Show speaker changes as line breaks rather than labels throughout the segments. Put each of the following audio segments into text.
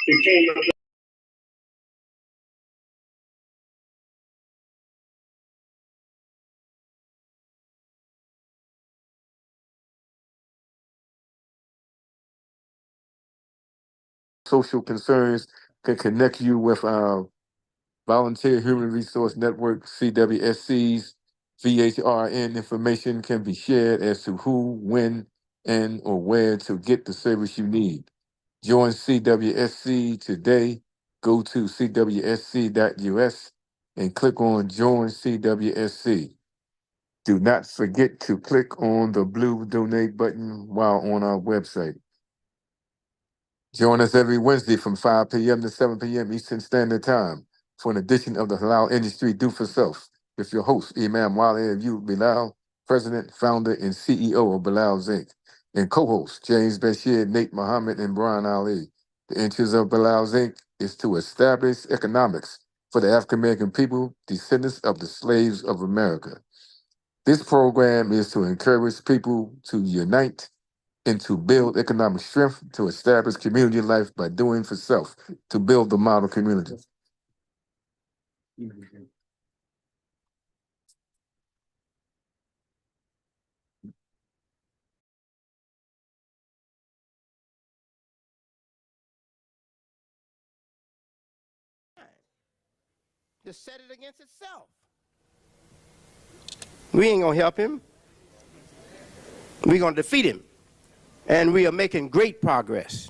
became social concerns can connect you with our Volunteer Human Resource Network, CWSC's VHRN. Information can be shared as to who, when, and or where to get the service you need. Join CWSC today. Go to cwsc.us and click on Join CWSC. Do not forget to click on the blue donate button while on our website. Join us every Wednesday from 5 p.m. to 7 p.m. Eastern Standard Time for an edition of the Halal Industry Do for Self with your host, Imam Wali Ayyub Bilal, President, Founder, and CEO of Bilal's Inc., and co-host, James Bashir Nate Muhammad and Brian Ali. The interest of Bilal's Inc. is to establish economics for the African American people, descendants of the slaves of America. This program is to encourage people to unite and to build economic strength, to establish community life by doing for self, to build the model community.
To set it against itself. We ain't gonna help him. We're gonna defeat him. And we are making great progress.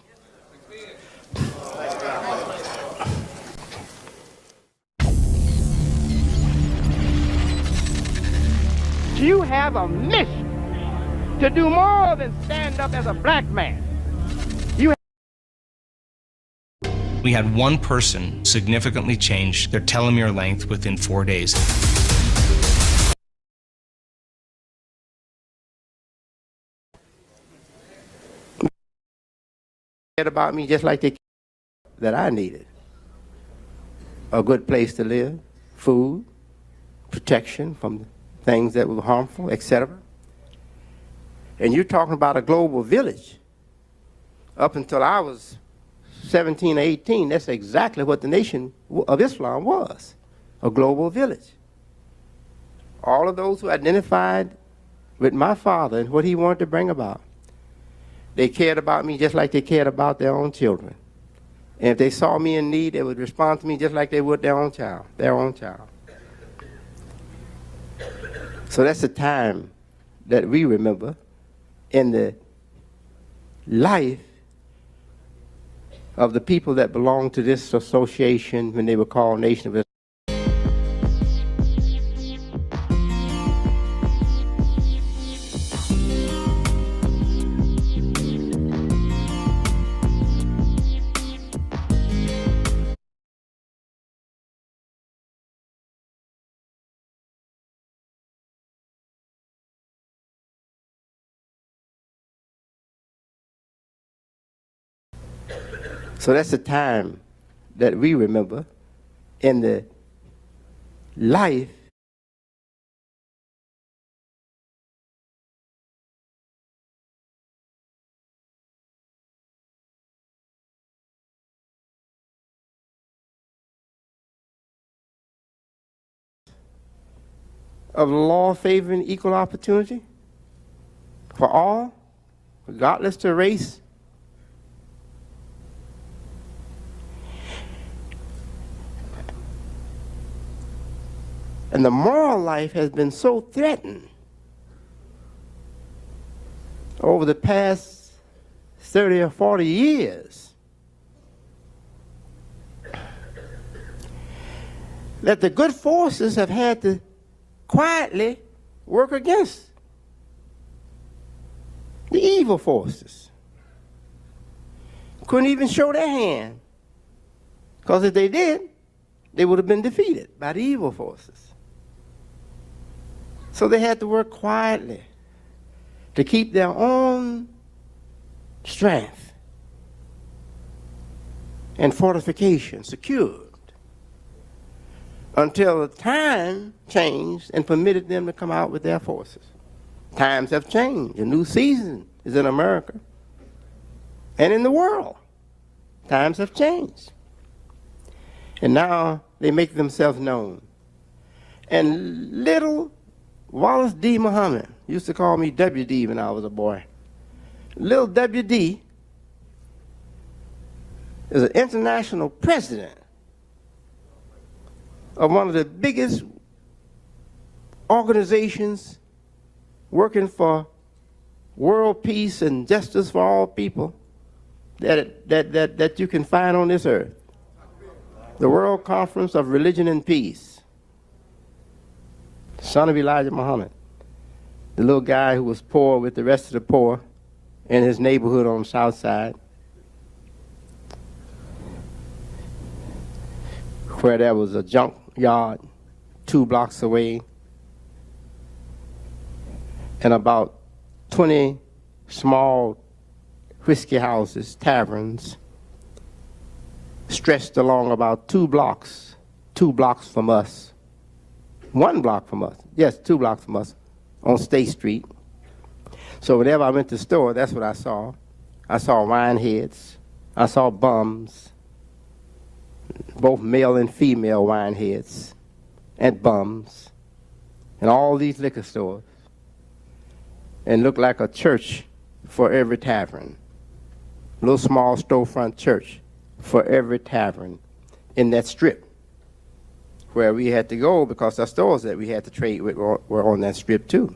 You have a mission to do more than stand up as a black man.
We had one person significantly change their telomere length within 4 days.
Cared about me just like they cared that I needed. A good place to live, food, protection from things that were harmful, etc. And you're talking about a global village. Up until I was 17 or 18, that's exactly what the Nation of Islam was, a global village. All of those who identified with my father and what he wanted to bring about, they cared about me just like they cared about their own children. And if they saw me in need, they would respond to me just like they would their own child, So that's the time that we remember in the life of the people that belonged to this association when they were called Nation of Islam. So that's the time that we remember in the life of law favoring equal opportunity for all, regardless to race, and the moral life has been so threatened over the past 30 or 40 years that the good forces have had to quietly work against the evil forces. Couldn't even show their hand, because if they did, they would have been defeated by the evil forces. So they had to work quietly to keep their own strength and fortification secured until the time changed and permitted them to come out with their forces. Times have changed. A new season is in America and in the world. Times have changed. And now they make themselves known. And little Wallace D. Muhammad used to call me WD when I was a boy. Little WD is an international president of one of the biggest organizations working for world peace and justice for all people that you can find on this earth. The World Conference of Religion and Peace. Son of Elijah Muhammad, the little guy who was poor with the rest of the poor in his neighborhood on the south side, where there was a junk yard 2 blocks away and about 20 small whiskey houses, taverns, stretched along about 2 blocks from us. 1 block from us. Yes, 2 blocks from us on State Street. So whenever I went to the store, that's what I saw. I saw wine heads. I saw bums, both male and female wine heads and bums, and all these liquor stores. And looked like a church for every tavern. A little small storefront church for every tavern in that strip where we had to go because our stores that we had to trade with were on that strip too.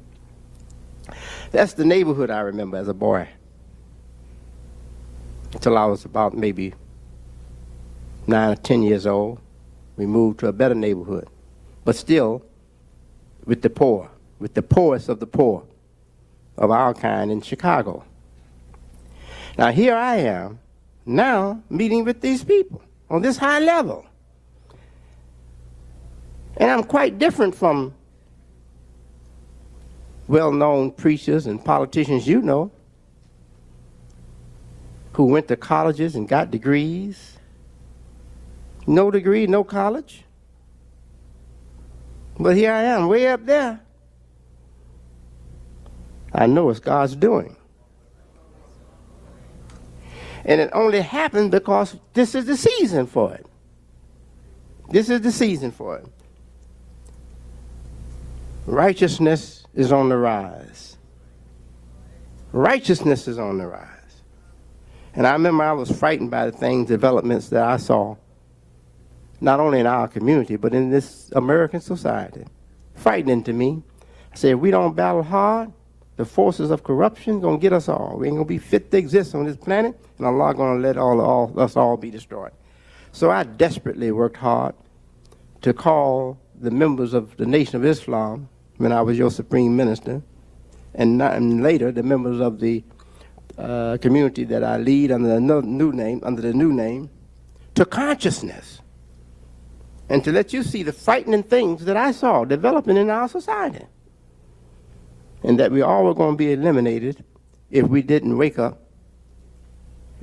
That's the neighborhood I remember as a boy. Until I was about maybe 9 or 10 years old. We moved to a better neighborhood. But still, with the poor, with the poorest of the poor of our kind in Chicago. Now here I am, now meeting with these people on this high level. And I'm quite different from well-known preachers and politicians you know, who went to colleges and got degrees. No degree, no college. But here I am, way up there. I know it's God's doing. And it only happened because this is the season for it. This is the season for it. Righteousness is on the rise. Righteousness is on the rise. And I remember I was frightened by the things, developments that I saw, not only in our community, but in this American society. Frightening to me. I said, if we don't battle hard, the forces of corruption going to get us all. We ain't going to be fit to exist on this planet, and Allah going to let us all be destroyed. So I desperately worked hard to call the members of the Nation of Islam, when I was your supreme minister, and later the members of the community that I lead under the new name, to consciousness, and to let you see the frightening things that I saw developing in our society, and that we all were going to be eliminated if we didn't wake up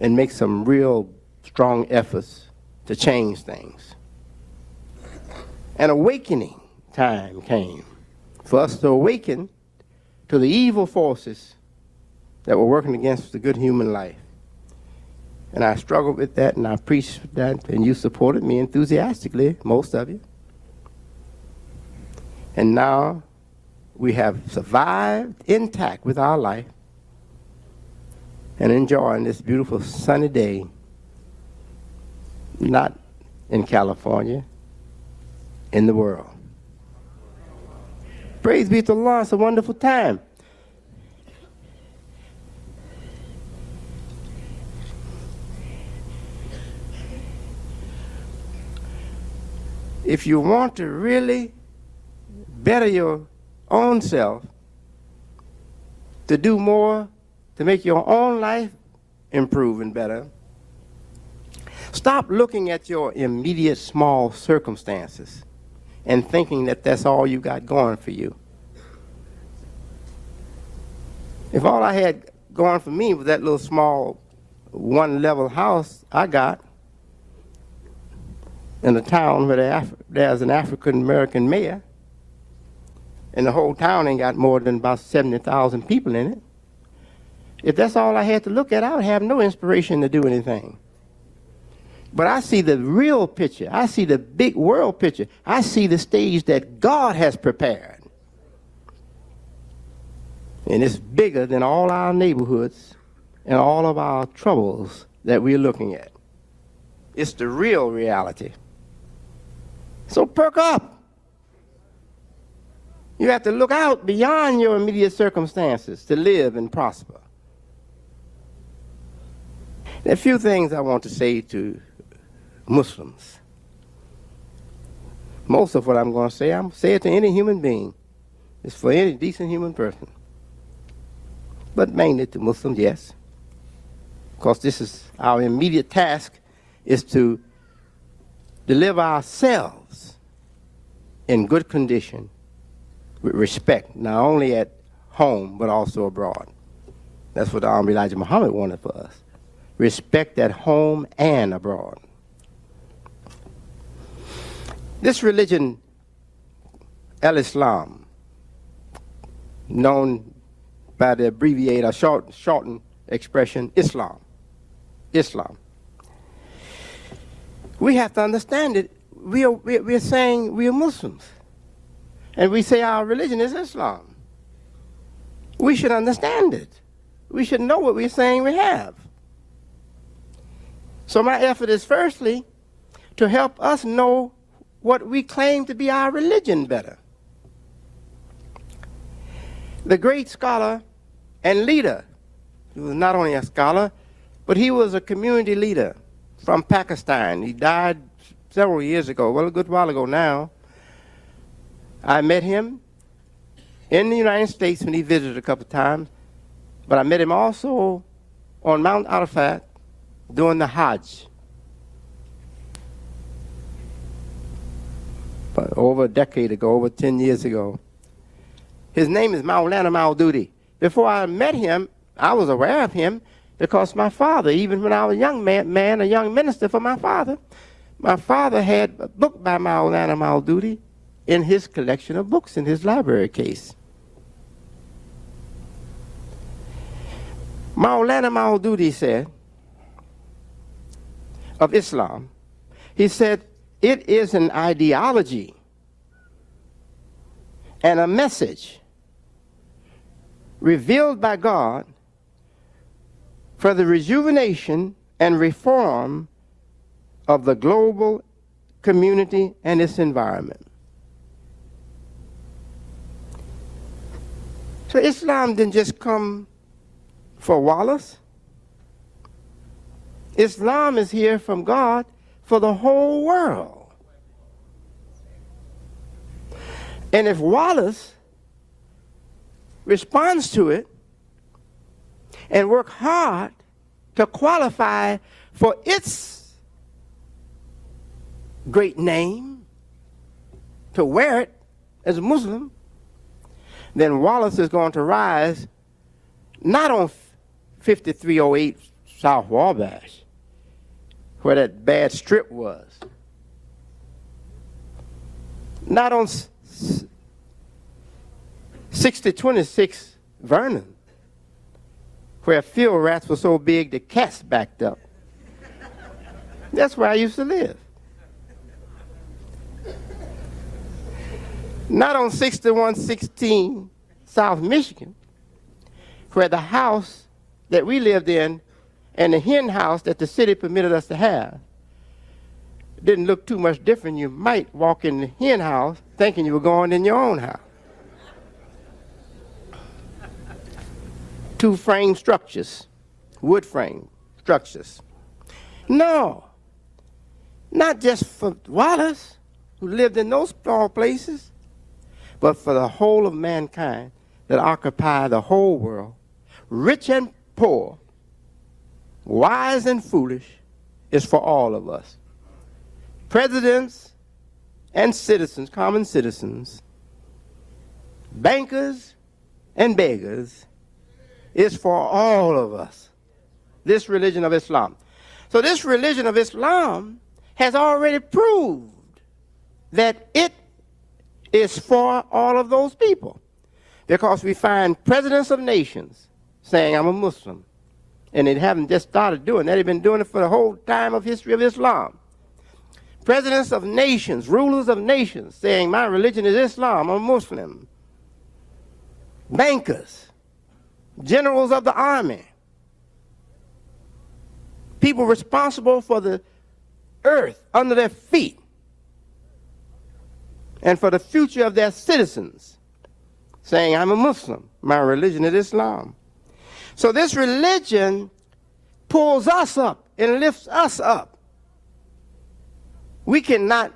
and make some real strong efforts to change things. An awakening time came for us to awaken to the evil forces that were working against the good human life. And I struggled with that, and I preached that, and you supported me enthusiastically, most of you. And now we have survived intact with our life and enjoying this beautiful sunny day, not in California, in the world. Praise be to Allah, it's a wonderful time. If you want to really better your own self, to do more, to make your own life improve and better, stop looking at your immediate small circumstances and thinking that that's all you got going for you. If all I had going for me was that little small 1-level house I got in a town where there's an African-American mayor, and the whole town ain't got more than about 70,000 people in it, if that's all I had to look at, I would have no inspiration to do anything. But I see the real picture. I see the big world picture. I see the stage that God has prepared. And it's bigger than all our neighborhoods and all of our troubles that we're looking at. It's the real reality. So perk up. You have to look out beyond your immediate circumstances to live and prosper. There are a few things I want to say to Muslims. Most of what I'm going to say, I'm say it to any human being. It's for any decent human person. But mainly to Muslims, yes. Because this is our immediate task, is to deliver ourselves in good condition with respect, not only at home, but also abroad. That's what the Honorable Elijah Muhammad wanted for us. Respect at home and abroad. This religion, Al-Islam, known by the abbreviated or shortened expression, Islam. Islam. We have to understand it. We're saying we are Muslims. And we say our religion is Islam. We should understand it. We should know what we're saying we have. So my effort is firstly to help us know what we claim to be our religion better. The great scholar and leader, he was not only a scholar, but he was a community leader from Pakistan. He died several years ago, well, a good while ago now. I met him in the United States when he visited a couple of times, but I met him also on Mount Arafat during the Hajj. But over a decade ago, over 10 years ago. His name is Maulana Maududi. Before I met him, I was aware of him because my father, even when I was a young man, a young minister for my father had a book by Maulana Maududi in his collection of books in his library case. Maulana Maududi said of Islam, he said, it is an ideology and a message revealed by God for the rejuvenation and reform of the global community and its environment. So Islam didn't just come for Wallace. Islam is here from God for the whole world. And if Wallace responds to it and work hard to qualify for its great name, to wear it as a Muslim, then Wallace is going to rise not on 5308 South Wabash, where that bad strip was, not on 6026 Vernon, where field rats were so big the cats backed up. That's where I used to live. Not on 6116 South Michigan, where the house that we lived in and the hen house that the city permitted us to have didn't look too much different. You might walk in the hen house thinking you were going in your own house. Two frame structures, wood frame structures. No, not just for Wallace, who lived in those small places, but for the whole of mankind that occupy the whole world, rich and poor, wise and foolish, is for all of us. Presidents and citizens, common citizens, bankers and beggars, is for all of us. This religion of Islam. So this religion of Islam has already proved that it is for all of those people. Because we find presidents of nations saying, I'm a Muslim, And they haven't just started doing that. They've been doing it for the whole time of history of Islam. Presidents of nations, rulers of nations, saying, my religion is Islam, I'm a Muslim. Bankers, generals of the army, people responsible for the earth under their feet and for the future of their citizens, saying, I'm a Muslim, my religion is Islam. So this religion pulls us up and lifts us up. We cannot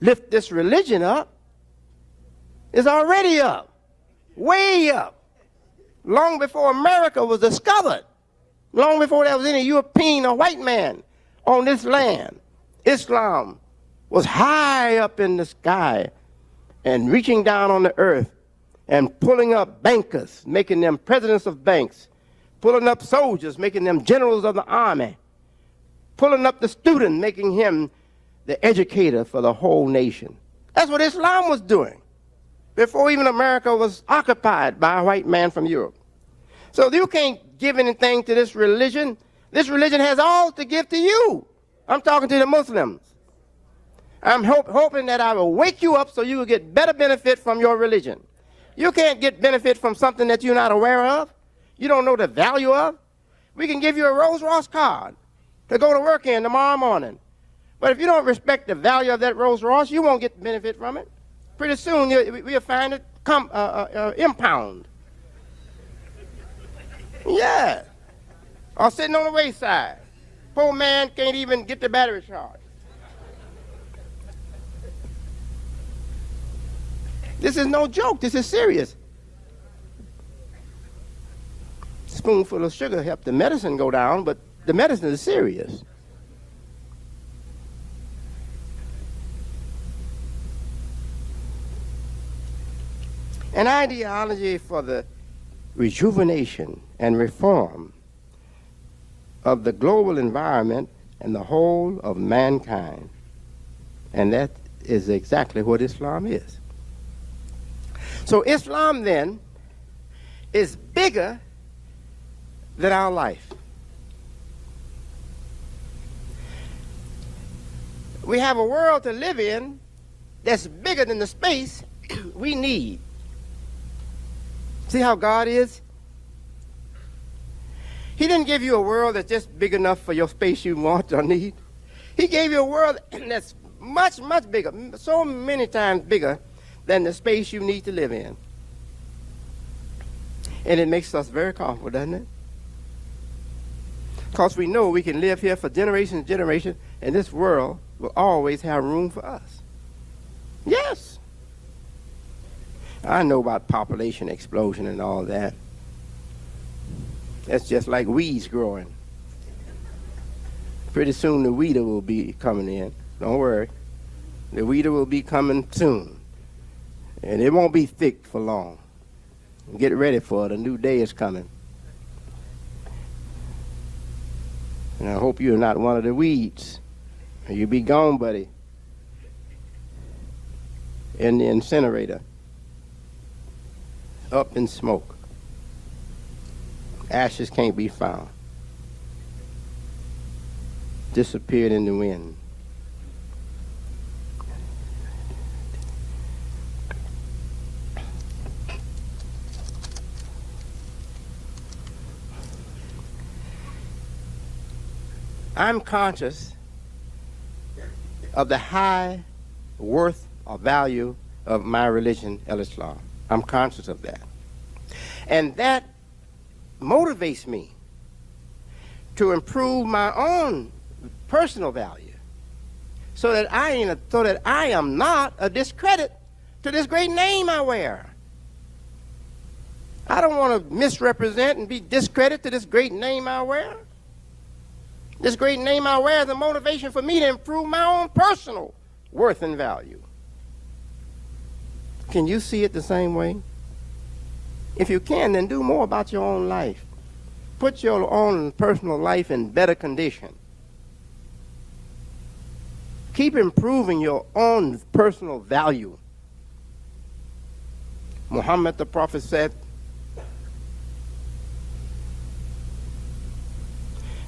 lift this religion up. It's already up, way up, long before America was discovered, long before there was any European or white man on this land. Islam was high up in the sky and reaching down on the earth and pulling up bankers, making them presidents of banks, pulling up soldiers, making them generals of the army, pulling up the student, making him the educator for the whole nation. That's what Islam was doing before even America was occupied by a white man from Europe. So you can't give anything to this religion. This religion has all to give to you. I'm talking to the Muslims. I'm hoping that I will wake you up so you will get better benefit from your religion. You can't get benefit from something that you're not aware of, you don't know the value of. We can give you a Rolls-Royce card to go to work in tomorrow morning. But if you don't respect the value of that Rolls-Royce, you won't get benefit from it. Pretty soon we'll find it impound. Yeah. Or sitting on the wayside. Poor man can't even get the battery charged. This is no joke. This is serious. Spoonful of sugar helped the medicine go down, but the medicine is serious. An ideology for the rejuvenation and reform of the global environment and the whole of mankind. And that is exactly what Islam is. So Islam then is bigger than our life. We have a world to live in that's bigger than the space we need. See how God is? He didn't give you a world that's just big enough for your space you want or need. He gave you a world that's much, much bigger, so many times bigger than the space you need to live in. And it makes us very comfortable, doesn't it? Because we know we can live here for generations and generations, and this world will always have room for us. Yes. I know about population explosion and all that. That's just like weeds growing. Pretty soon the weeder will be coming in. Don't worry. The weeder will be coming soon. And it won't be thick for long. Get ready for it. A new day is coming. And I hope you're not one of the weeds. You'll be gone, buddy. In the incinerator. Up in smoke. Ashes can't be found. Disappeared in the wind. I'm conscious of the high worth or value of my religion, Islam. I'm conscious of that. And that motivates me to improve my own personal value so that I am not a discredit to this great name I wear. I don't want to misrepresent and be discredit to this great name I wear. This great name I wear is a motivation for me to improve my own personal worth and value. Can you see it the same way? If you can, then do more about your own life. Put your own personal life in better condition. Keep improving your own personal value. Muhammad the Prophet said,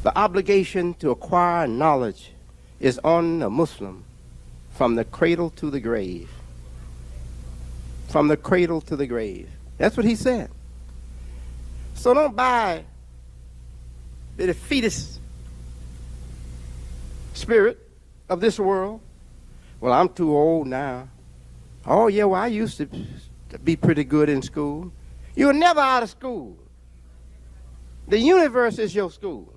The obligation to acquire knowledge is on a Muslim from the cradle to the grave. From the cradle to the grave. That's what he said. So don't buy the defeatist spirit of this world. Well, I'm too old now. Oh, yeah, well, I used to be pretty good in school. You're never out of school. The universe is your school.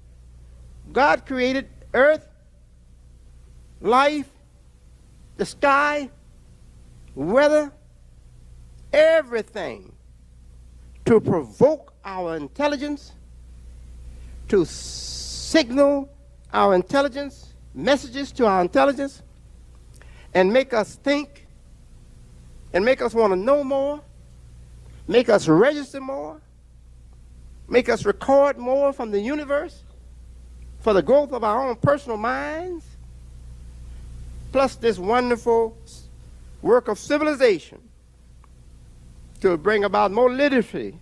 God created earth, life, the sky, weather, everything to provoke our intelligence, to signal our intelligence, messages to our intelligence, and make us think, and make us want to know more, make us register more, make us record more from the universe for the growth of our own personal minds, plus this wonderful work of civilization to bring about more literacy,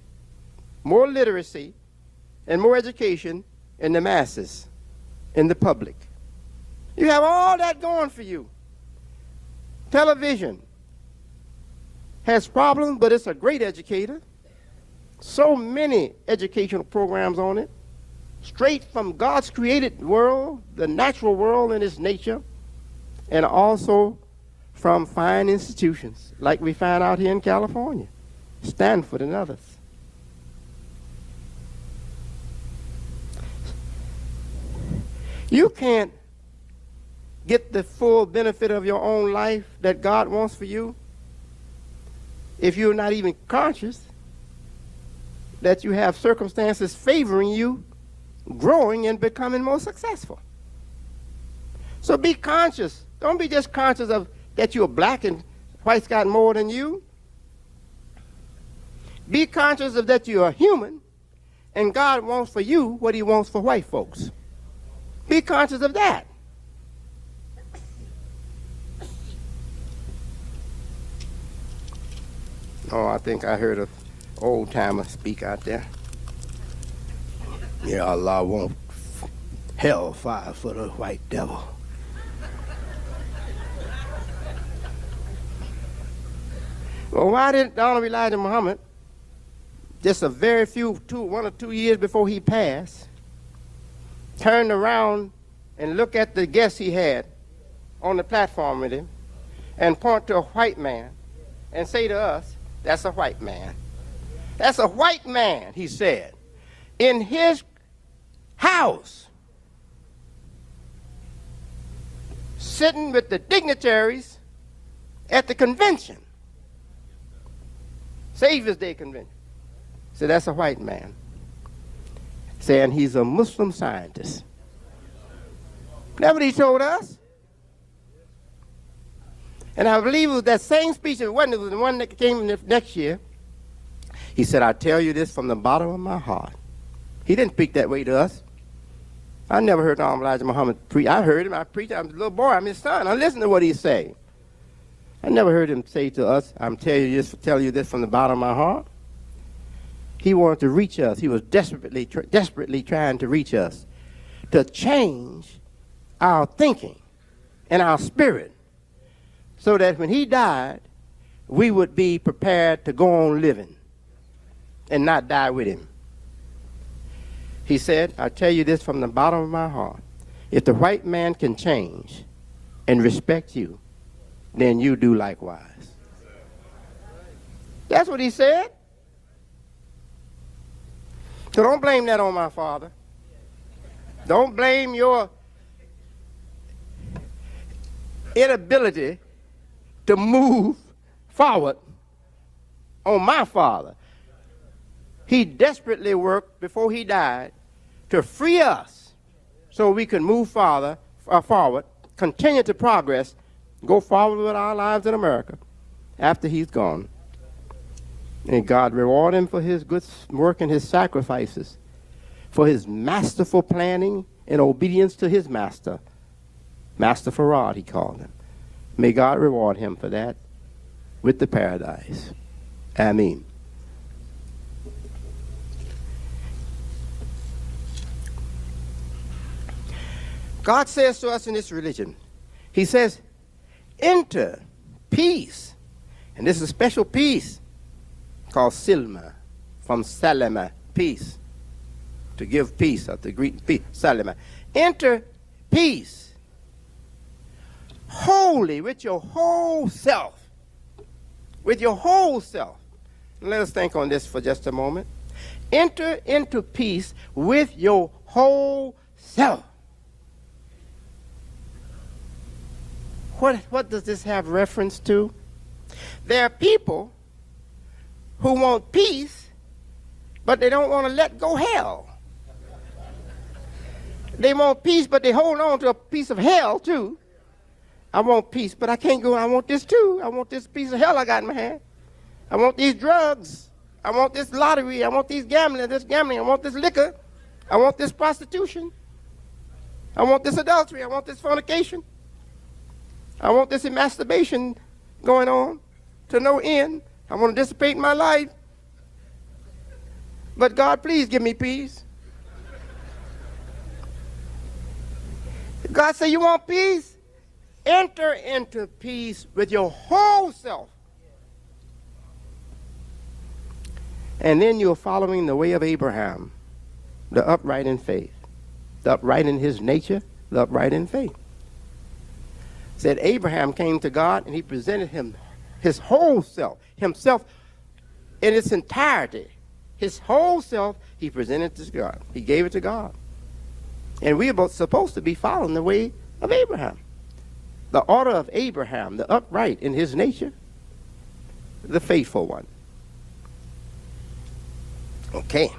and more education in the masses, in the public. You have all that going for you. Television has problems, but it's a great educator. So many educational programs on it, straight from God's created world, the natural world and its nature, and also from fine institutions like we find out here in California, Stanford and others. You can't get the full benefit of your own life that God wants for you if you're not even conscious that you have circumstances favoring you growing and becoming more successful. So be conscious. Don't be just conscious of that you're black and white's got more than you. Be conscious of that you're a human and God wants for you what he wants for white folks. Be conscious of that. Oh, I think I heard an old timer speak out there. Yeah, Allah won't hellfire for the white devil. Well, why didn't Honorable Elijah Muhammad, just a very few, 1 or 2 years before he passed, turn around and look at the guests he had on the platform with him and point to a white man and say to us, that's a white man. That's a white man, he said, in his house, sitting with the dignitaries at the convention, Savior's Day convention. So that's a white man saying he's a Muslim scientist. That's what he told us. And I believe it was that same speech, it was the one that came next year. He said, I tell you this from the bottom of my heart. He didn't speak that way to us. I never heard Honorable Elijah Muhammad preach. I heard him, I preached, I'm a little boy, I'm his son. I listened to what he say. I never heard him say to us, I'm telling you this from the bottom of my heart. He wanted to reach us. He was desperately trying to reach us, to change our thinking and our spirit so that when he died, we would be prepared to go on living and not die with him. He said, I tell you this from the bottom of my heart. If the white man can change and respect you, then you do likewise. That's what he said. So don't blame that on my father. Don't blame your inability to move forward on my father. He desperately worked before he died to free us so we can move forward, continue to progress, go forward with our lives in America after he's gone. And God reward him for his good work and his sacrifices, for his masterful planning and obedience to his master. Master Farad, he called him. May God reward him for that with the paradise. Ameen. God says to us in this religion, he says, enter peace. And this is a special peace called Silma, from Salama, peace. To give peace, or to greet peace, Salama. Enter peace, wholly, with your whole self. With your whole self. Let us think on this for just a moment. Enter into peace with your whole self. What does this have reference to? There are people who want peace, but they don't want to let go hell. They want peace, but they hold on to a piece of hell, too. I want peace, but I can't go. I want this, too. I want this piece of hell I got in my hand. I want these drugs. I want this lottery. I want this gambling. I want this liquor. I want this prostitution. I want this adultery. I want this fornication. I want this masturbation going on to no end. I want to dissipate my life. But God, please give me peace. God said, you want peace? Enter into peace with your whole self. And then you're following the way of Abraham, the upright in faith, the upright in his nature, the upright in faith. Said Abraham came to God and he presented him his whole self, himself in its entirety. His whole self he presented to God. He gave it to God. And we are both supposed to be following the way of Abraham. The order of Abraham, the upright in his nature, the faithful one. Okay.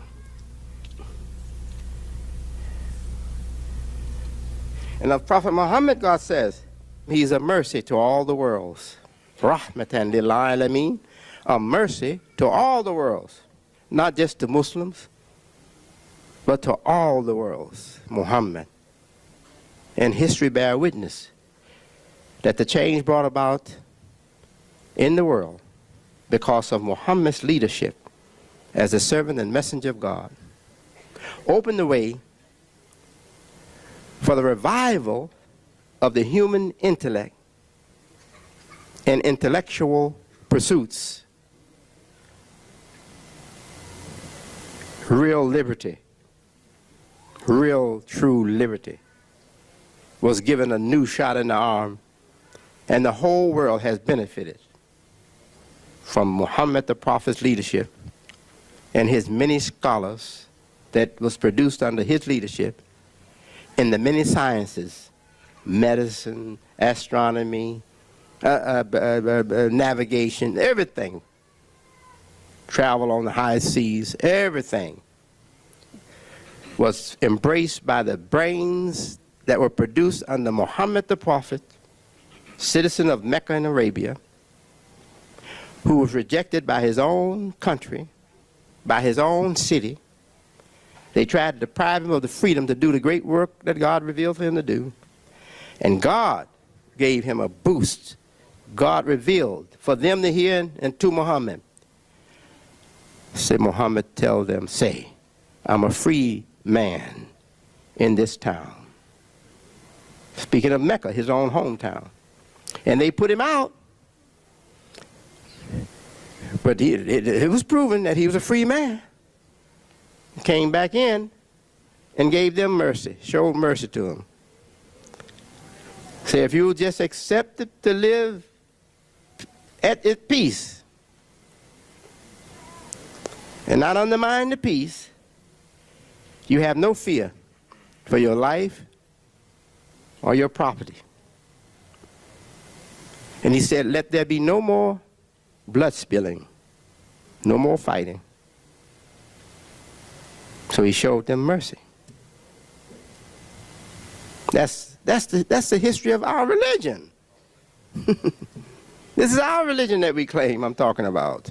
And of Prophet Muhammad, God says, he's a mercy to all the worlds. Rahmatan lil alameen, a mercy to all the worlds. Not just to Muslims, but to all the worlds, Muhammad. And history bear witness that the change brought about in the world because of Muhammad's leadership as a servant and messenger of God opened the way for the revival of the human intellect and intellectual pursuits. Real liberty, real true liberty was given a new shot in the arm, and the whole world has benefited from Muhammad the Prophet's leadership and his many scholars that was produced under his leadership in the many sciences, medicine, astronomy, navigation, everything, travel on the high seas, everything was embraced by the brains that were produced under Muhammad the Prophet, citizen of Mecca and Arabia, who was rejected by his own country, by his own city. They tried to deprive him of the freedom to do the great work that God revealed for him to do. And God gave him a boost. God revealed for them to hear and to Muhammad. Say, Muhammad, tell them, say, I'm a free man in this town. Speaking of Mecca, his own hometown. And they put him out. But it was proven that he was a free man. Came back in and gave them mercy, showed mercy to them. Say, if you will just accept it to live at peace and not undermine the peace, you have no fear for your life or your property. And he said, let there be no more blood spilling, no more fighting. So he showed them mercy. That's the history of our religion. This is our religion that we claim I'm talking about.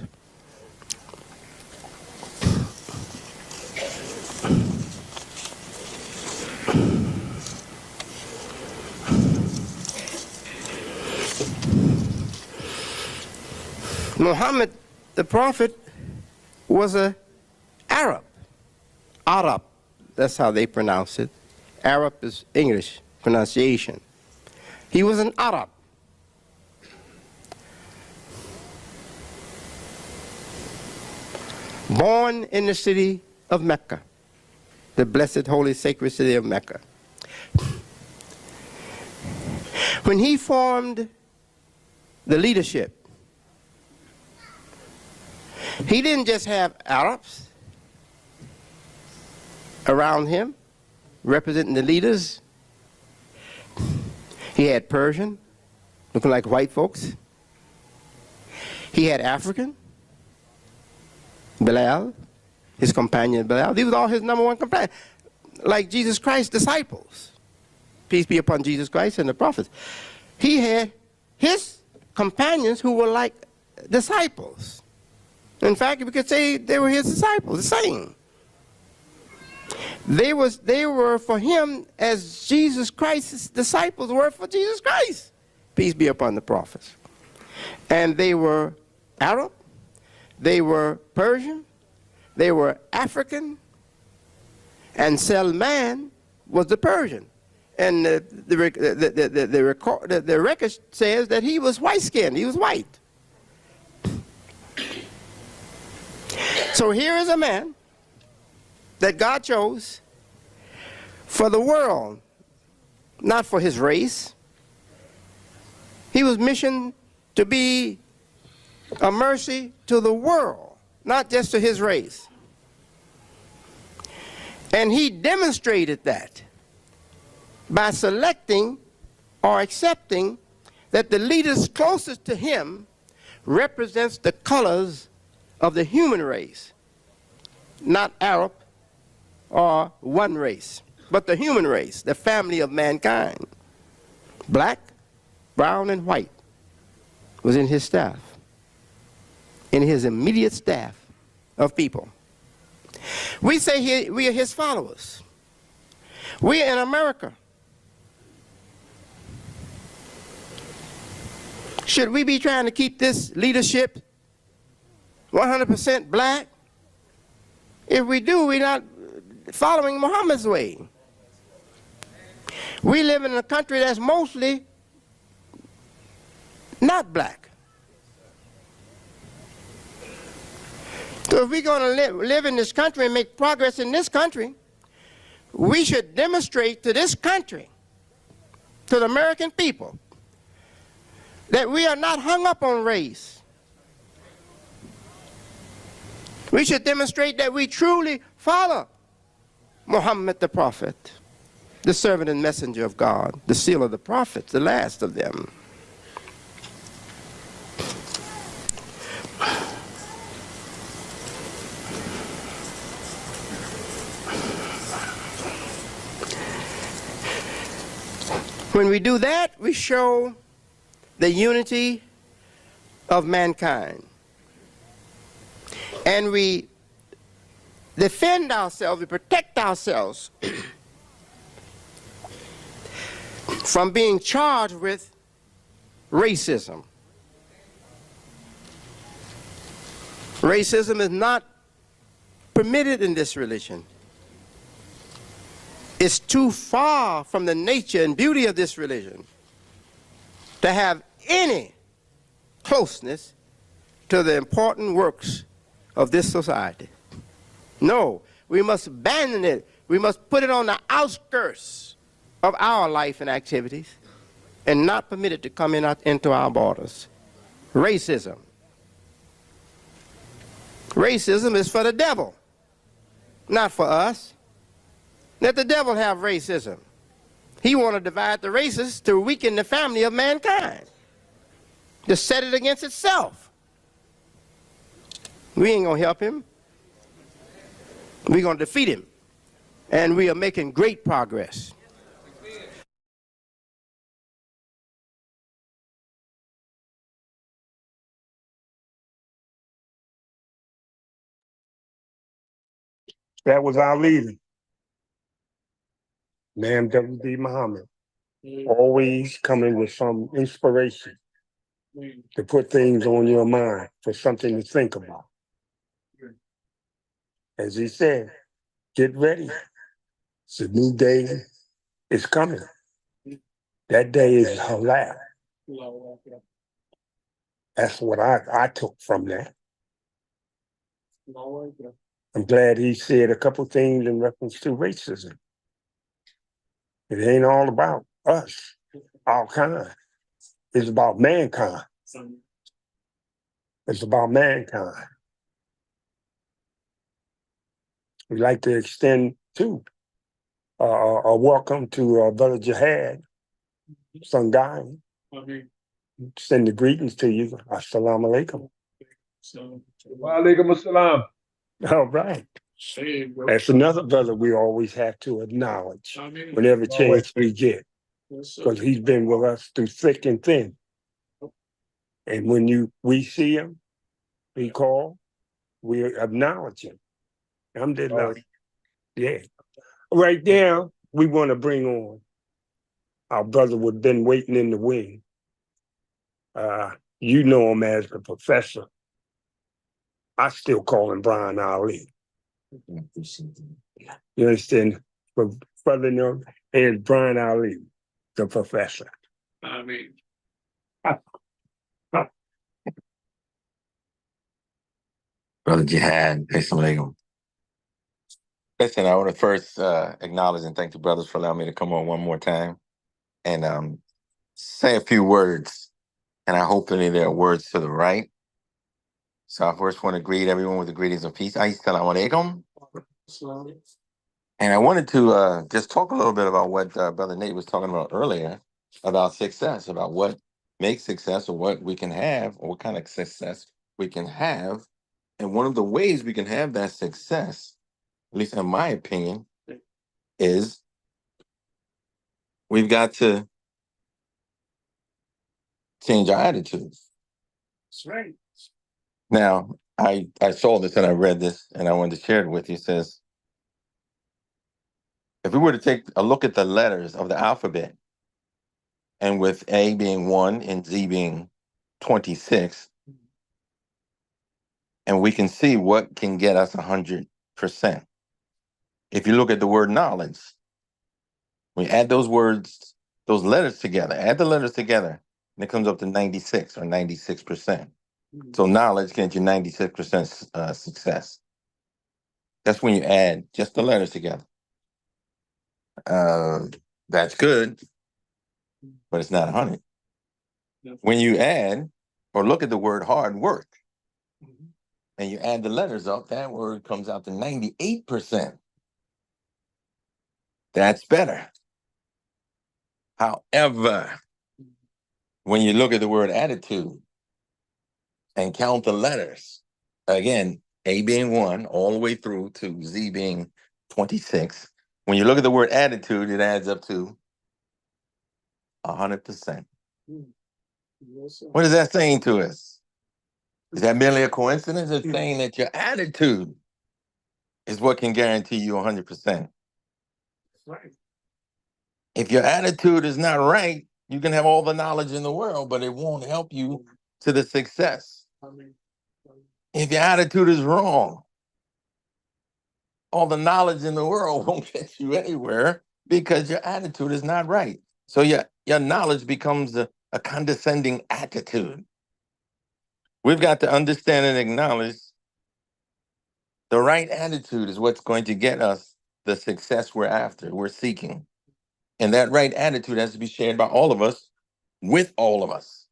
Muhammad, the prophet, was an Arab. Arab, that's how they pronounce it. Arab is English pronunciation. He was an Arab. Born in the city of Mecca, the blessed, holy, sacred city of Mecca. When he formed the leadership, he didn't just have Arabs around him representing the leaders. He had Persian, looking like white folks. He had African, Bilal, his companion Bilal. These were all his number one companions, like Jesus Christ's disciples. Peace be upon Jesus Christ and the prophets. He had his companions who were like disciples. In fact, we could say they were his disciples, the same. They were for him as Jesus Christ's disciples were for Jesus Christ. Peace be upon the prophets. And they were Arab, they were Persian, they were African, and Salman was the Persian. And the record says that he was white-skinned, he was white. So here is a man that God chose for the world, not for his race. He was missioned to be a mercy to the world, not just to his race. And he demonstrated that by selecting or accepting that the leaders closest to him represents the colors of the human race, not Arab or one race, but the human race, the family of mankind. Black, brown, and white was in his staff, in his immediate staff of people. We say here, we are his followers. We are in America. Should we be trying to keep this leadership 100% black? If we do, we're not following Muhammad's way. We live in a country that's mostly not black. So if we're going to live in this country and make progress in this country, we should demonstrate to this country, to the American people, that we are not hung up on race. We should demonstrate that we truly follow Muhammad the prophet, the servant and messenger of God, the seal of the prophets, the last of them. When we do that, we show the unity of mankind. And we defend ourselves, we protect ourselves from being charged with racism. Racism is not permitted in this religion. It's too far from the nature and beauty of this religion to have any closeness to the important works of this society. No, we must abandon it. We must put it on the outskirts of our life and activities and not permit it to come into our borders. Racism. Racism is for the devil, not for us. Let the devil have racism. He wants to divide the races to weaken the family of mankind, to set it against itself. We ain't going to help him. We're going to defeat him. And we are making great progress.
That was our leader, Imam W.B. Muhammad, always coming with some inspiration to put things on your mind, for something to think about. As he said, get ready. It's a new day. It's coming. That day is Halal. That's what I took from that. I'm glad he said a couple things in reference to racism. It ain't all about us, our kind. It's about mankind. It's about mankind. We'd like to extend, too, a welcome to Brother Jihad, son guy. Send the greetings to you. Assalamu alaikum.
Wa alaikum assalam.
All right. That's another brother we always have to acknowledge whenever chance we get, because he's been with us through thick and thin. And when we see him, we call, we acknowledge him. Alhamdulillah. Yeah. Right now, we want to bring on our brother who's been waiting in the wing. You know him as the professor. I still call him Brian Ali. You understand? But brother known as Brian Ali, the professor. I mean.
Brother Jihad, assalamu alaikum. Listen, I want to first acknowledge and thank the brothers for allowing me to come on one more time and say a few words. And I hope that there are words to the right. So I first want to greet everyone with the greetings of peace. Assalamu alaikum. And I wanted to just talk a little bit about what Brother Nate was talking about earlier, about success, about what makes success or what we can have or what kind of success we can have. And one of the ways we can have that success, at least in my opinion, is we've got to change our attitudes.
That's right.
Now, I saw this and I read this and I wanted to share it with you. It says, if we were to take a look at the letters of the alphabet, and with A being 1 and Z being 26, and we can see what can get us 100%. If you look at the word knowledge, we add those words, those letters together, add the letters together, and it comes up to 96 or 96%. So knowledge can get you 96% success. That's when you add just the letters together. That's good, but it's not 100. When you add or look at the word hard work, and you add the letters up, that word comes out to 98%. That's better. However, when you look at the word attitude and count the letters, again, A being 1 all the way through to Z being 26, when you look at the word attitude, it adds up to 100%. What is that saying to us? Is that merely a coincidence? It's saying that your attitude is what can guarantee you 100%.
Right.
If your attitude is not right, you can have all the knowledge in the world, but it won't help you to the success. If your attitude is wrong, all the knowledge in the world won't get you anywhere because your attitude is not right. So your knowledge becomes a condescending attitude. We've got to understand and acknowledge the right attitude is what's going to get us the success we're after, we're seeking. And that right attitude has to be shared by all of us, with all of us.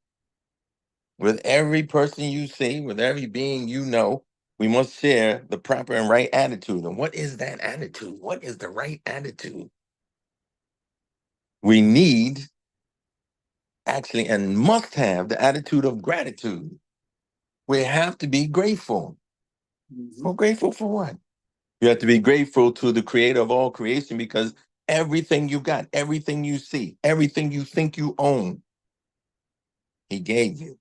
With every person you see, with every being you know, we must share the proper and right attitude. And what is that attitude? What is the right attitude? We need, actually, and must have the attitude of gratitude. We have to be grateful. Well, grateful for what? You have to be grateful to the creator of all creation because everything you got, everything you see, everything you think you own, he gave you.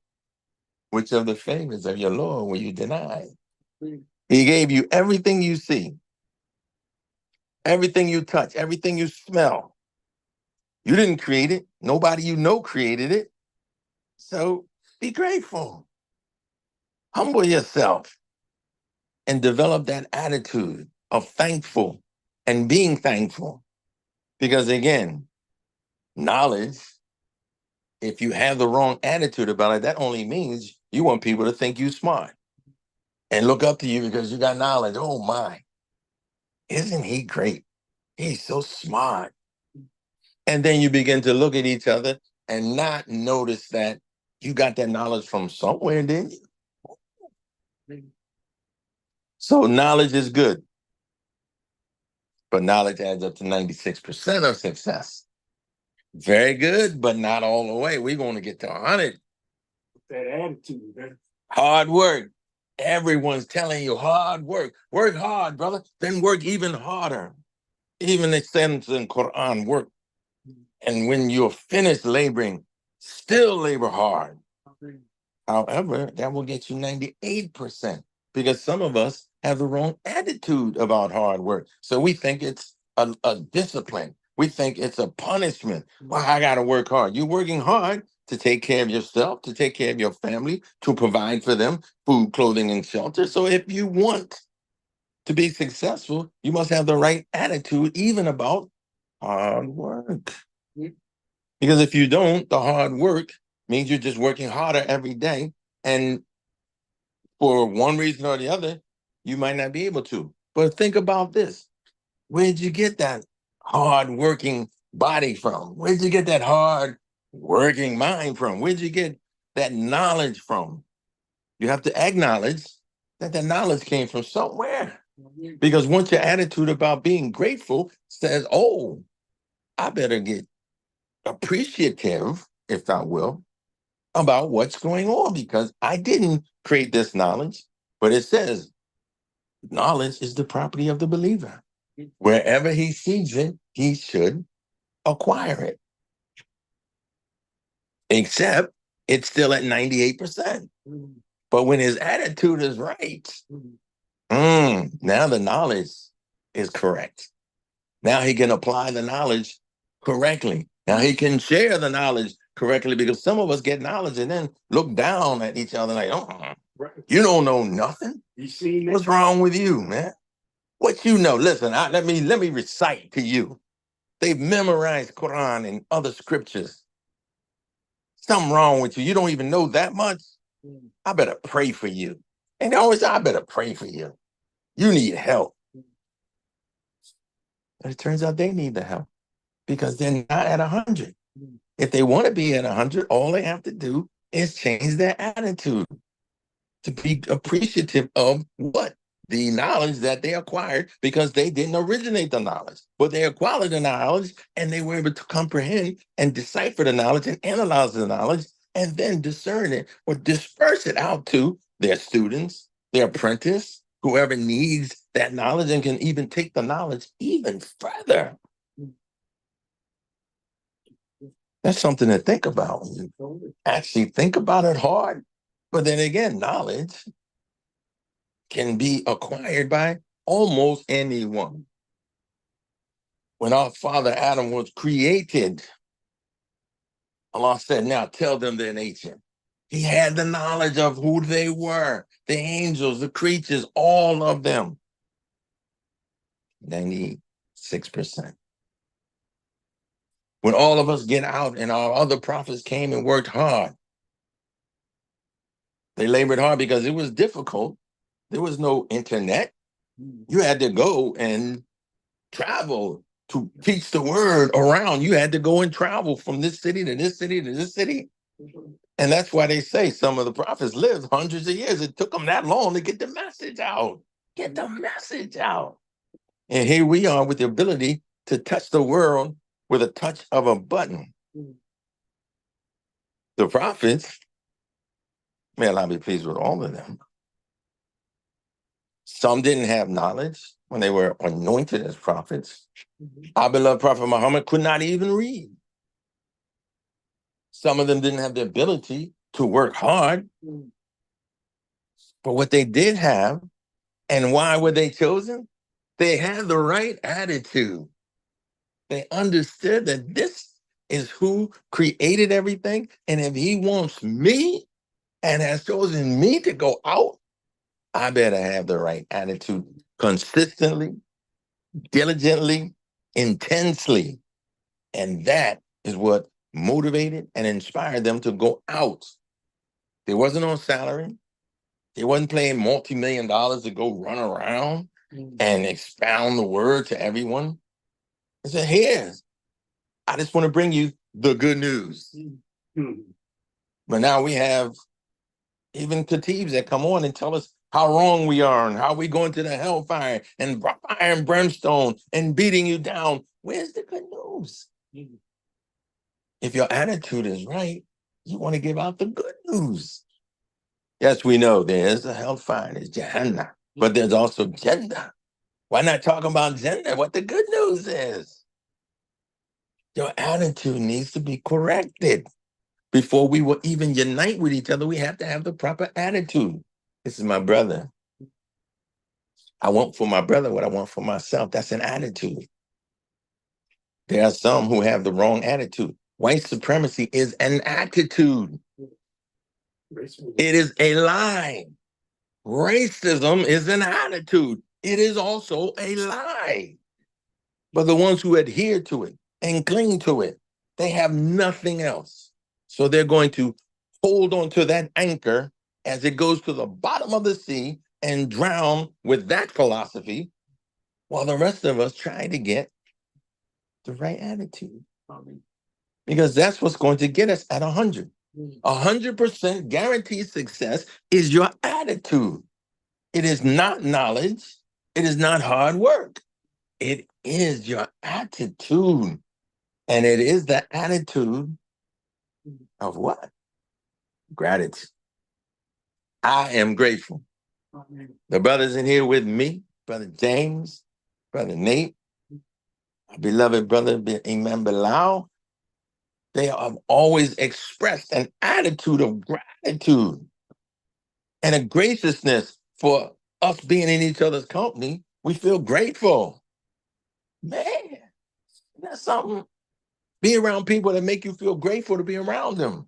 Which of the favors of your Lord will you deny? He gave you everything you see, everything you touch, everything you smell. You didn't create it. Nobody you know created it. So be grateful. Humble yourself and develop that attitude of thankful and being thankful. Because again, knowledge if you have the wrong attitude about it, that only means you want people to think you smart and look up to you because you got knowledge. Oh my, isn't he great? He's so smart. And then you begin to look at each other and not notice that you got that knowledge from somewhere, didn't you? So knowledge is good, but knowledge adds up to 96% of success. Very good, but not all the way. We're going to get to 100.
That attitude, man.
Hard work. Everyone's telling you hard work. Work hard, brother. Then work even harder. Even it says in Quran, work. And when you're finished laboring, still labor hard. However, that will get you 98% because some of us have the wrong attitude about hard work. So we think it's a discipline. We think it's a punishment. Well, I got to work hard. You're working hard to take care of yourself, to take care of your family, to provide for them food, clothing, and shelter. So if you want to be successful, you must have the right attitude, even about hard work. Because if you don't, the hard work means you're just working harder every day. And for one reason or the other, you might not be able to. But think about this. Where'd you get that hard working body from? Where'd you get that hard working mind from? Where'd you get that knowledge from? You have to acknowledge that the knowledge came from somewhere. Because once your attitude about being grateful says, oh, I better get appreciative, if I will, about what's going on, because I didn't create this knowledge, but it says knowledge is the property of the believer. Wherever he sees it, he should acquire it. Except it's still at 98%. But when his attitude is right, now the knowledge is correct. Now he can apply the knowledge correctly. Now he can share the knowledge correctly, because some of us get knowledge and then look down at each other like, you don't know nothing.
You see,
What's wrong with you, man? What you know? Listen, let me recite to you. They've memorized Quran and other scriptures. Something wrong with you. You don't even know that much. I better pray for you. And they always say, I better pray for you. You need help. And it turns out they need the help because they're not at 100. If they want to be at 100, all they have to do is change their attitude to be appreciative of what? The knowledge that they acquired, because they didn't originate the knowledge, but they acquired the knowledge and they were able to comprehend and decipher the knowledge and analyze the knowledge and then discern it or disperse it out to their students, their apprentice, whoever needs that knowledge and can even take the knowledge even further. That's something to think about. Actually think about it hard. But then again, knowledge can be acquired by almost anyone. When our father Adam was created, Allah said, now tell them their nature. He had the knowledge of who they were, the angels, the creatures, all of them. 96%. When all of us get out and our other prophets came and worked hard, they labored hard because it was difficult. There was no internet. You had to go and travel to teach the word around. You had to go and travel from this city to this city to this city. And that's why they say some of the prophets lived hundreds of years. It took them that long to get the message out. Get the message out. And here we are with the ability to touch the world with a touch of a button. The prophets, may Allah be pleased with all of them. Some didn't have knowledge when they were anointed as prophets. Our beloved Prophet Muhammad could not even read. Some of them didn't have the ability to work hard. But what they did have, and why were they chosen? They had the right attitude. They understood that this is who created everything. And if he wants me and has chosen me to go out, I better have the right attitude consistently, diligently, intensely. And that is what motivated, and inspired them to go out. They wasn't on salary. They wasn't paying multi-million dollars to go run around and expound the word to everyone. They said, here, I just want to bring you the good news. But now we have even khatibs that come on and tell us how wrong we are and how we go into the hellfire and fire and brimstone and beating you down. Where's the good news? If your attitude is right, you want to give out the good news. Yes, we know there's a hellfire, there's Jahannam, but there's also Jannah. Why not talk about Jannah? What the good news is? Your attitude needs to be corrected. Before we will even unite with each other, we have to have the proper attitude. This is my brother. I want for my brother what I want for myself. That's an attitude. There are some who have the wrong attitude. White supremacy is an attitude. It is a lie. Racism is an attitude. It is also a lie. But the ones who adhere to it and cling to it, they have nothing else. So they're going to hold on to that anchor as it goes to the bottom of the sea and drown with that philosophy, while the rest of us try to get the right attitude. Because that's what's going to get us at 100. 100% guaranteed success is your attitude. It is not knowledge. It is not hard work. It is your attitude. And it is the attitude of what? Gratitude. I am grateful. The brothers in here with me, Brother James, Brother Nate, my beloved brother Imam Bilal, they have always expressed an attitude of gratitude and a graciousness for us being in each other's company. We feel grateful. Man, that's something. Be around people that make you feel grateful to be around them.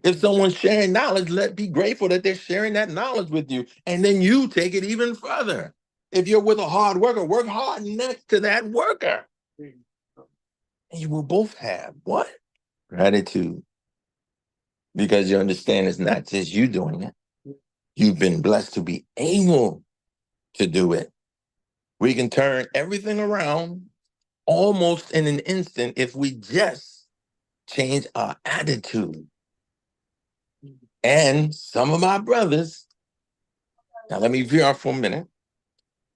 If someone's sharing knowledge, be grateful that they're sharing that knowledge with you. And then you take it even further. If you're with a hard worker, work hard next to that worker. And you will both have what? Gratitude. Because you understand it's not just you doing it. You've been blessed to be able to do it. We can turn everything around almost in an instant if we just change our attitude. And some of my brothers, now let me veer off for a minute,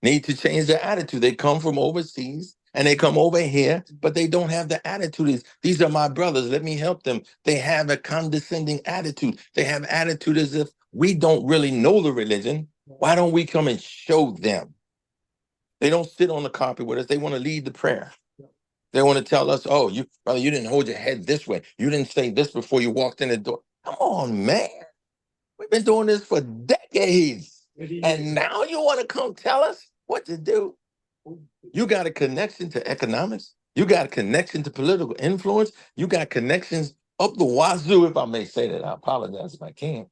need to change their attitude. They come from overseas and they come over here, but they don't have the attitude. These are my brothers. Let me help them. They have a condescending attitude. They have attitude as if we don't really know the religion. Why don't we come and show them? They don't sit on the carpet with us. They want to lead the prayer. They want to tell us, oh, brother, you didn't hold your head this way. You didn't say this before you walked in the door. Come on, man. We've been doing this for decades. And now you want to come tell us what to do? You got a connection to economics. You got a connection to political influence. You got connections up the wazoo, if I may say that. I apologize if I can't.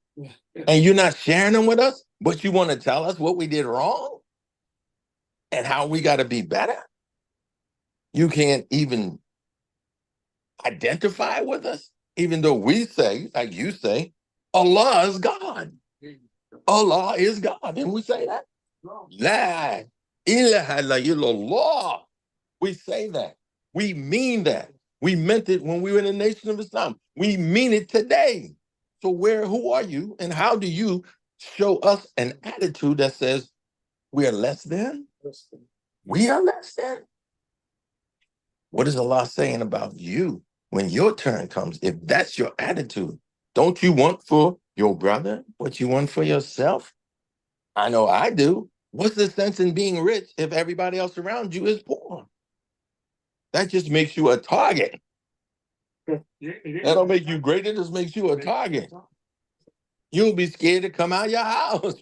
And you're not sharing them with us, but you want to tell us what we did wrong and how we got to be better? You can't even identify with us, even though we say, like you say, Allah is God. Allah is God. Didn't we say that? La ilaha illallah. We say that. We mean that. We meant it when we were in the Nation of Islam. We mean it today. So who are you and how do you show us an attitude that says we are less than? We are less than. What is Allah saying about you when your turn comes? If that's your attitude, don't you want for your brother what you want for yourself? I know I do. What's the sense in being rich if everybody else around you is poor? That just makes you a target. That don't make you great. It just makes you a target. You'll be scared to come out your house.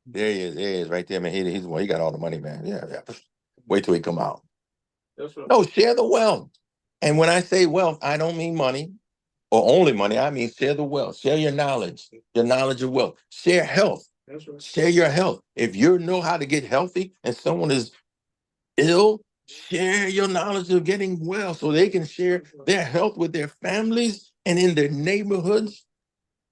There he is, right there, man. He's he got all the money, man. Yeah. Wait till he come out. No, share the wealth. And when I say wealth, I don't mean money or only money. I mean share the wealth. Share your knowledge of wealth. Share health. Share your health. If you know how to get healthy and someone is ill, Share your knowledge of getting well so they can share their health with their families and in their neighborhoods.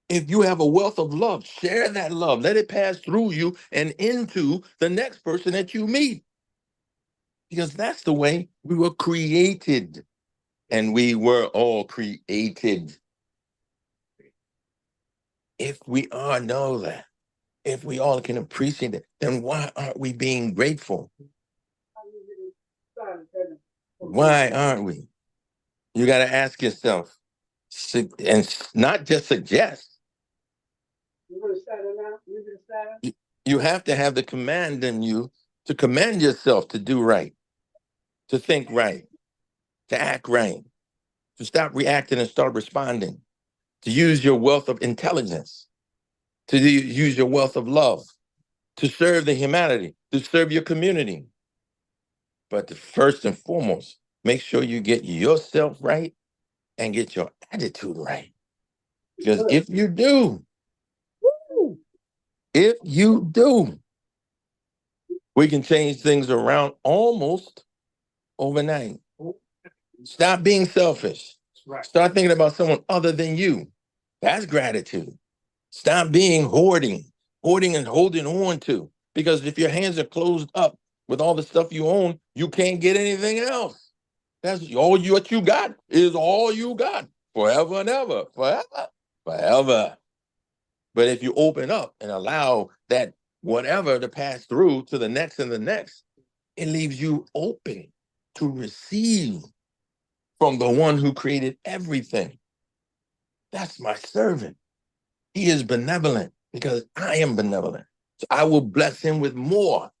If you have a wealth of love, share that love. Let it pass through you and into the next person that you meet. Because that's the way we were created. And we were all created. If we all know that, if we all can appreciate it, then why aren't we being grateful? Why aren't we? You got to ask yourself, and not just suggest. You have to have the command in you to command yourself to do right, to think right, to act right, to stop reacting and start responding, to use your wealth of intelligence, to use your wealth of love, to serve the humanity, to serve your community. But first and foremost, make sure you get yourself right and get your attitude right. Because if you do, we can change things around almost overnight. Stop being selfish. Start thinking about someone other than you. That's gratitude. Stop being hoarding and holding on to. Because if your hands are closed up with all the stuff you own, you can't get anything else. That's all what you got is all you got forever and ever, forever. But if you open up and allow that whatever to pass through to the next and the next, it leaves you open to receive from the one who created everything. That's my servant. He is benevolent because I am benevolent. So I will bless him with more.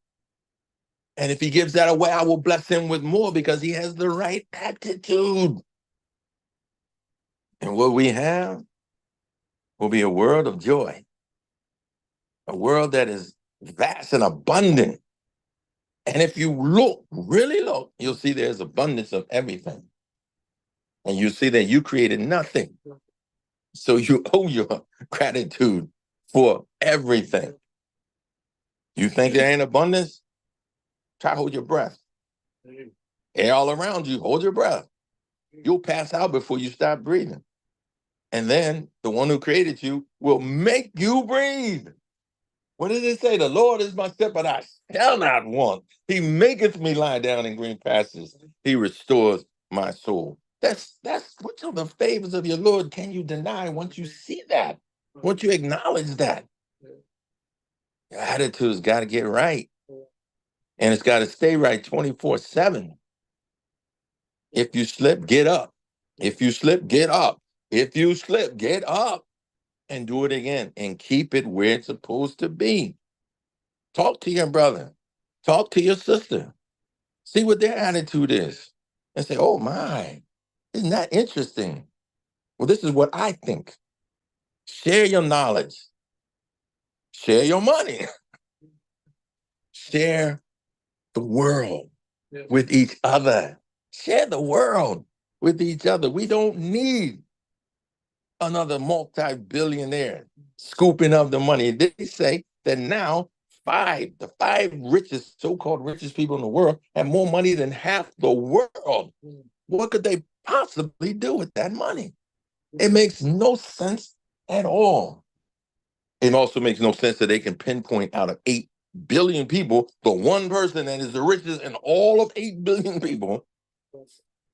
And if he gives that away, I will bless him with more because he has the right attitude. And what we have will be a world of joy, a world that is vast and abundant. And if you look, really look, you'll see there's abundance of everything. And you see that you created nothing. So you owe your gratitude for everything. You think there ain't abundance? Try hold your breath. Air all around you, hold your breath. You'll pass out before you stop breathing. And then the one who created you will make you breathe. What does it say? The Lord is my shepherd, I shall not want. He maketh me lie down in green pastures. He restores my soul. That's which of the favors of your Lord can you deny once you see that? Once you acknowledge that? Your attitude's got to get right. And it's got to stay right 24/7. If you slip, get up. If you slip, get up. If you slip, get up and do it again and keep it where it's supposed to be. Talk to your brother. Talk to your sister. See what their attitude is and say, oh my, isn't that interesting? Well, this is what I think. Share your knowledge. Share your money. Share the world with each other. Share the world with each other. We don't need another multi-billionaire scooping up the money. They say that now the five richest, so-called richest people in the world have more money than half the world. What could they possibly do with that money? It makes no sense at all. It also makes no sense that they can pinpoint out of 8 billion people, the one person that is the richest in all of 8 billion people.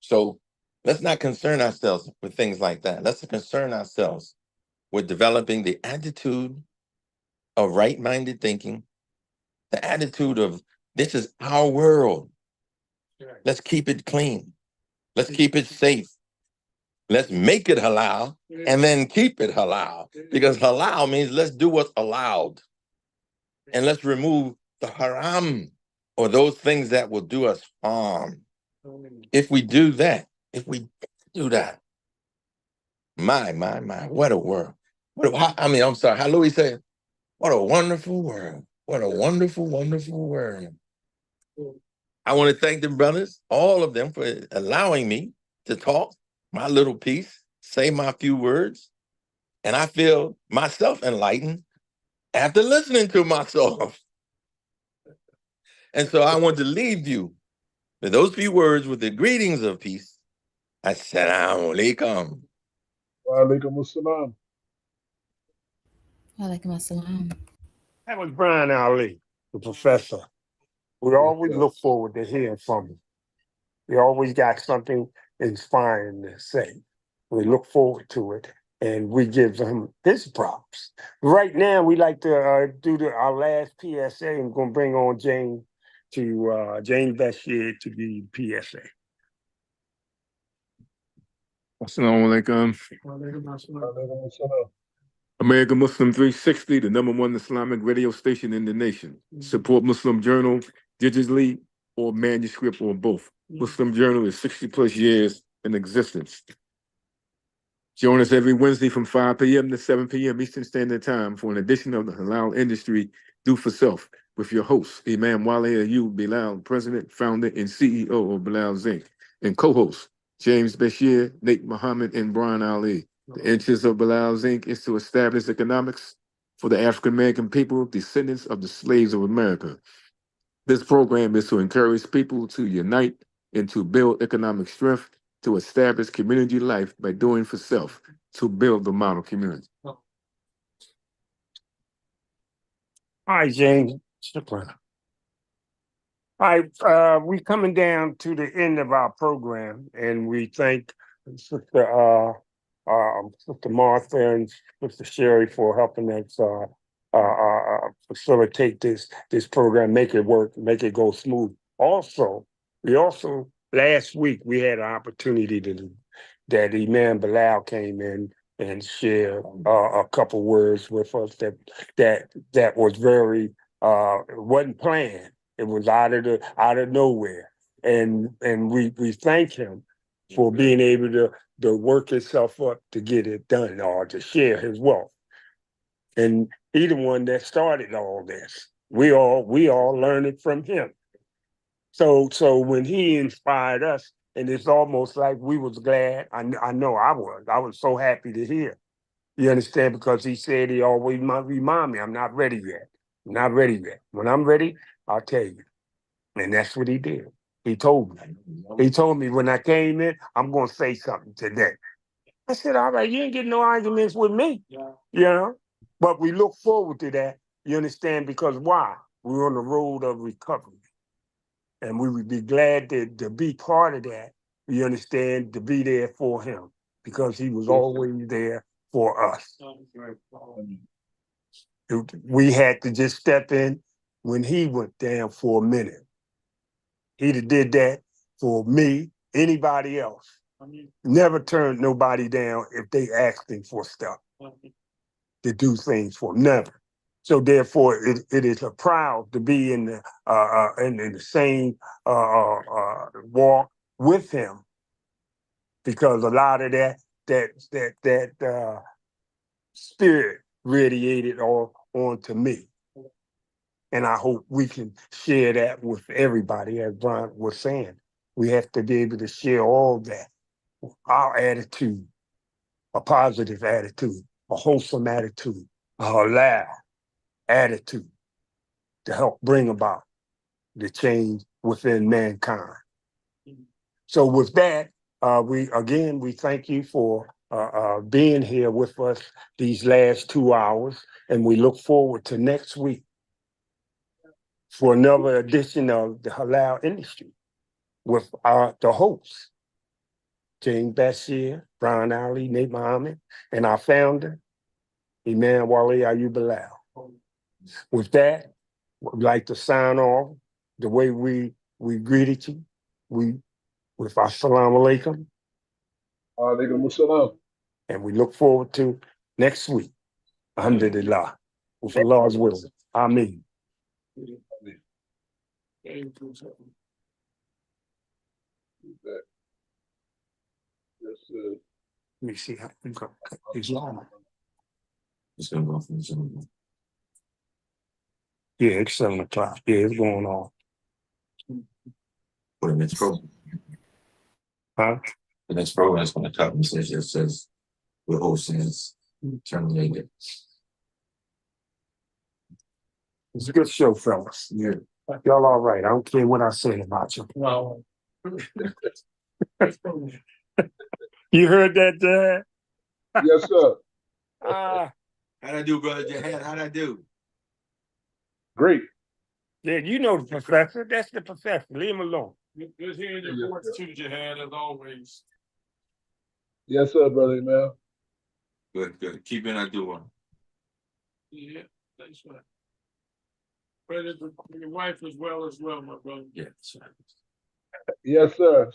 So let's not concern ourselves with things like that. Let's concern ourselves with developing the attitude of right-minded thinking, the attitude of this is our world. Let's keep it clean. Let's keep it safe. Let's make it halal and then keep it halal, because halal means let's do what's allowed and let's remove the haram or those things that will do us harm. If we do that, my, what a world. I'm sorry, how Louis said, what a wonderful world. What a wonderful, wonderful world. I want to thank them brothers, all of them, for allowing me to talk my little piece, say my few words. And I feel myself enlightened after listening to myself. And so I want to leave you With those few words, with the greetings of peace, Assalamu alaikum.
Wa alaikum assalam.
Walaikum assalam.
That was Brian Ali, the professor. We always look forward to hearing from him. He always got something inspiring to say. We look forward to it, and we give him his props. Right now, we like to do our last PSA. I'm going to bring on James Bashir to be PSA.
Assalamu alaikum.
Wa alaikum assalam.
American Muslim 360, the #1 Islamic radio station in the nation. Support Muslim Journal digitally or manuscript or both. Muslim Journal is 60 plus years in existence. Join us every Wednesday from 5 p.m. to 7 p.m. Eastern Standard Time for an edition of the Halal Industry Do for Self with your host, Imam Wali Ayyub Bilal, President, Founder, and CEO of Bilal Zinc, and co-host, James Bashir Nate Muhammad and Brian Ali. The interest of Bilal Zinc is to establish economics for the African American people, descendants of the slaves of America. This program is to encourage people to unite and to build economic strength, to establish community life by doing for self, to build the model community.
All right, James. Shukran. All right, we coming down to the end of our program, and we thank Sister Martha and Sister Sherry for helping us facilitate this program, make it work, make it go smooth. Last week we had an opportunity that Imam Bilal came in and shared a couple words with us that was very it wasn't planned. It was out of nowhere, and we thank him for being able to work himself up to get it done or to share his wealth. And he the one that started all this. We all learned it from him. So when he inspired us, and it's almost like we was glad. I know I was so happy to hear. You understand? Because he said he always might remind me, I'm not ready yet. I'm not ready yet. When I'm ready, I'll tell you. And that's what he did. He told me. He told me when I came in, I'm going to say something today. I said, all right, you ain't getting no arguments with me. You know? But we look forward to that. You understand? Because why? We're on the road of recovery. And we would be glad to be part of that. You understand? To be there for him. Because he was always there for us. We had to just step in when he went down for a minute. He'd have did that for me, anybody else. Never turned nobody down if they asked him for stuff, to do things for him. Never. So therefore, it is a proud to be in the same walk with him, because a lot of that spirit radiated onto me. And I hope we can share that with everybody, as Brian was saying. We have to be able to share all that. Our attitude, a positive attitude, a wholesome attitude, a halal attitude to help bring about the change within mankind. So with that, we thank you for being here with us these last 2 hours, and we look forward to next week for another edition of the Halal Industry with the hosts, James Bashir, Brian Ali, Nate Muhammad, and our founder, Imam Wali Ayyub Bilal. With that, we'd like to sign off the way we greeted you. With Assalamu alaikum.
Wa alaikum assalam.
And we look forward to next week. Alhamdulillah. With Allah's will. Ameen. Let me see how it's long.
It's gonna go from Zoom.
Yeah, it's 7 o'clock. Yeah, it's going on.
For the next program.
Huh?
The next program is gonna top message that says we're hosting is terminated.
It's a good show, fellas. Yeah. Y'all all right. I don't care what I say about you. You heard that, Dad?
Yes, sir.
Ah,
How'd I do, brother Jahan? How'd I do?
Great.
yeah, you know the professor. That's the professor. Leave him alone.
Good hearing your voice too, Jahan, as always. Yes, sir, brother, man.
Good, good. Keep it I do one.
Yeah, thanks, man. Brother, your wife as well, my brother.
Yeah, that's right.
Yes, sir.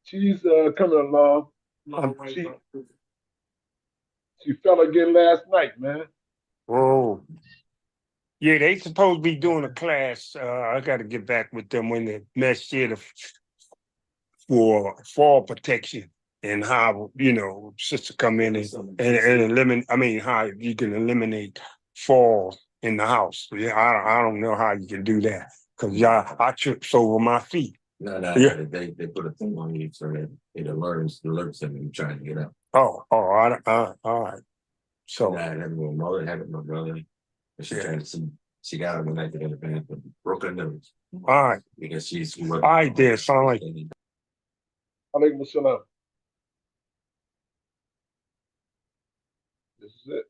She's coming along. She she fell again last night, man.
Oh, yeah, they supposed to be doing a class. I got to get back with them when the next year for fall protection and how sister come in and eliminate. I mean, how you can eliminate fall in the house. Yeah, I don't know how you can do that because I tripped over my feet.
No, no,
Yeah.
they put a thing on you so that it alerts them when you're trying to get up.
Oh, all right. So
I had my mother, had it, my brother. And she
Yeah.
tried to see, she got up the night to go to bed, but broke her nose
all right,
because she's
all right, there. Sound like
Alaikum salam. This is it.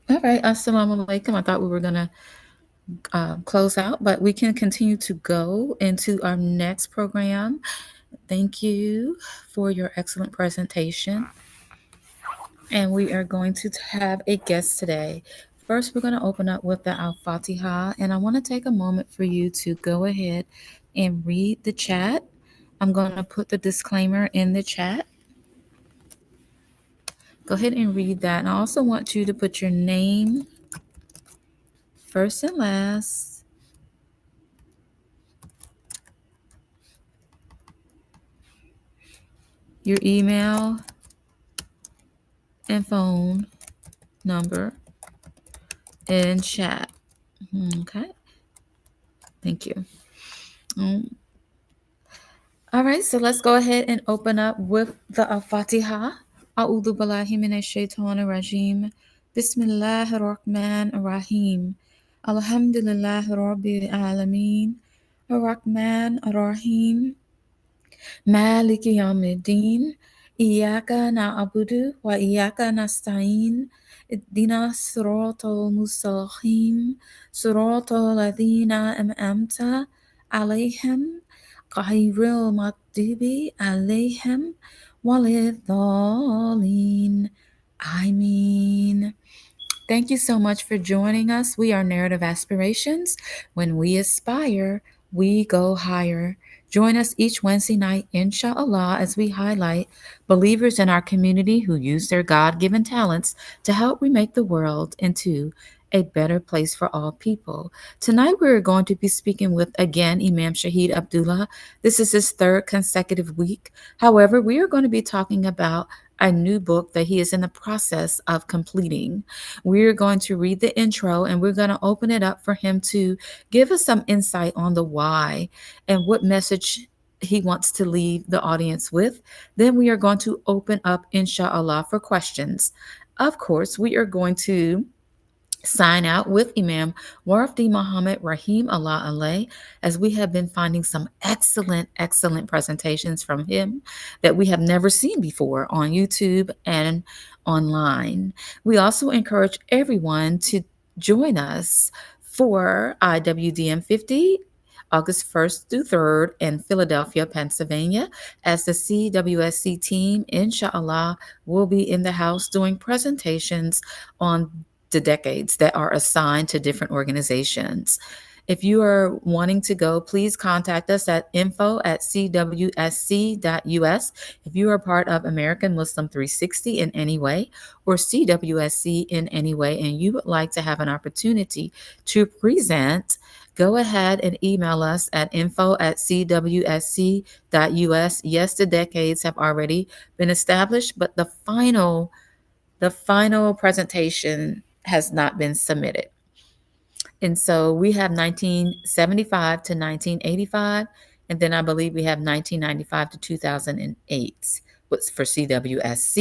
All right, assalamu alaikum. I thought we were going to close out, but we can continue to go into our next program. Thank you for your excellent presentation. And we are going to have a guest today. First, we're going to open up with the Al Fatiha, and I want to take a moment for you to go ahead and read the chat. I'm going to put the disclaimer in the chat. Go ahead and read that. And I also want you to put your name first and last, your email and phone number in chat. Okay. Thank you. Um, all right, so let's go ahead and open up with the Al-Fatiha. A'udhu billahi minash shaitanir rajim. Bismillahir rahmanir rahim. Alhamdulillahi rabbil alameen. Ar-Rahman ar-Rahim. Maliki yawmiddin. Iyyaka na'budu wa iyyaka nasta'in. Ihdina siratal mustaqim. Siratal ladzina an'amta alaihim. Ghayril maghdubi alaihim waliddallin. Ameen. Thank you so much for joining us. We are Narrative Aspirations. When we aspire, we go higher. Join us each Wednesday night, inshallah, as we highlight believers in our community who use their God given talents to help remake the world into a better place for all people. Tonight, we're going to be speaking with, again, Imam Shahid Abdullah. This is his third consecutive week. However, we are going to be talking about a new book that he is in the process of completing. We're going to read the intro and we're going to open it up for him to give us some insight on the why and what message he wants to leave the audience with. Then we are going to open up, inshallah, for questions. Of course, we are going to sign out with Imam Warafdi Muhammad Rahim Allah Alay, as we have been finding some excellent presentations from him that we have never seen before on YouTube and online. We also encourage everyone to join us for IWDM 50 August 1st through 3rd in Philadelphia, Pennsylvania, as the CWSC team, inshallah, will be in the house doing presentations on the decades that are assigned to different organizations. If you are wanting to go, please contact us at info@cwsc.us. If you are part of American Muslim 360 in any way or CWSC in any way, and you would like to have an opportunity to present, go ahead and email us at info@cwsc.us. Yes, the decades have already been established, but the final presentation has not been submitted. And so we have 1975 to 1985, and then I believe we have 1995 to 2008 for CWSC.